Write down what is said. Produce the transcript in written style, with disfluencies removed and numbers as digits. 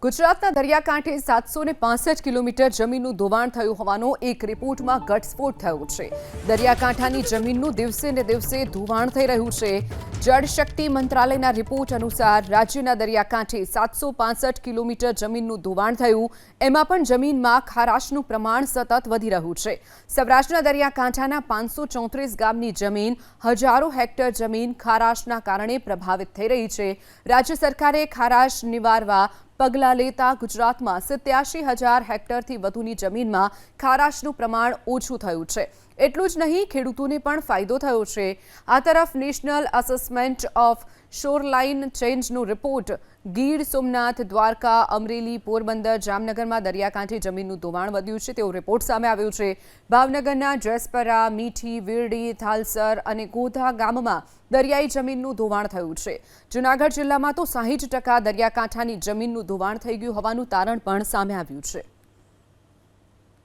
ગુજરાતના દરિયાકાંઠે 765 કિલોમીટર જમીનનું ધોવાણ થયું હોવાનો એક રિપોર્ટમાં ઘટસ્ફોટ થયો છે। દરિયાકાંઠાની જમીનનું દિવસે ને દિવસે ધોવાણ થઈ રહ્યું છે। જળશક્તિ મંત્રાલયના રિપોર્ટ અનુસાર રાજ્યના દરિયાકાંઠે 765 કિલોમીટર જમીનનું ધોવાણ થયું, એમાં પણ જમીનમાં ખારાશનું પ્રમાણ સતત વધી રહ્યું છે। સૌરાષ્ટ્રના દરિયાકાંઠાના 534 ગામની જમીન, હજારો હેક્ટર જમીન ખારાશના કારણે પ્રભાવિત થઈ રહી છે। રાજ્ય સરકારે ખારાશ નિવારવા પગલાં લેતા ગુજરાતમાં 87,000 હેક્ટરથી વધુની જમીનમાં ખારાશનું પ્રમાણ ઓછું થયું છે। એટલું જ નહીં, ખેડૂતોને પણ ફાયદો થયો છે। આ તરફ નેશનલ એસેસમેન્ટ ઓફ શોરલાઇન ચેન્જનો રિપોર્ટ ગીર સોમનાથ, દ્વારકા, અમરેલી, પોરબંદર, જામનગરમાં દરિયાકાંઠે જમીનનું ધોવાણ વધ્યું છે તેવો રિપોર્ટ સામે આવ્યો છે। ભાવનગરના જેસપરા, મીઠી, વીરડી, થાલસર અને ગોધા ગામમાં દરિયાઈ જમીનનું ધોવાણ થયું છે। જૂનાગઢ જિલ્લામાં તો 60% દરિયાકાંઠાની જમીનનું ધોવાણ થઈ ગયું હોવાનું તારણ પણ સામે આવ્યું છે।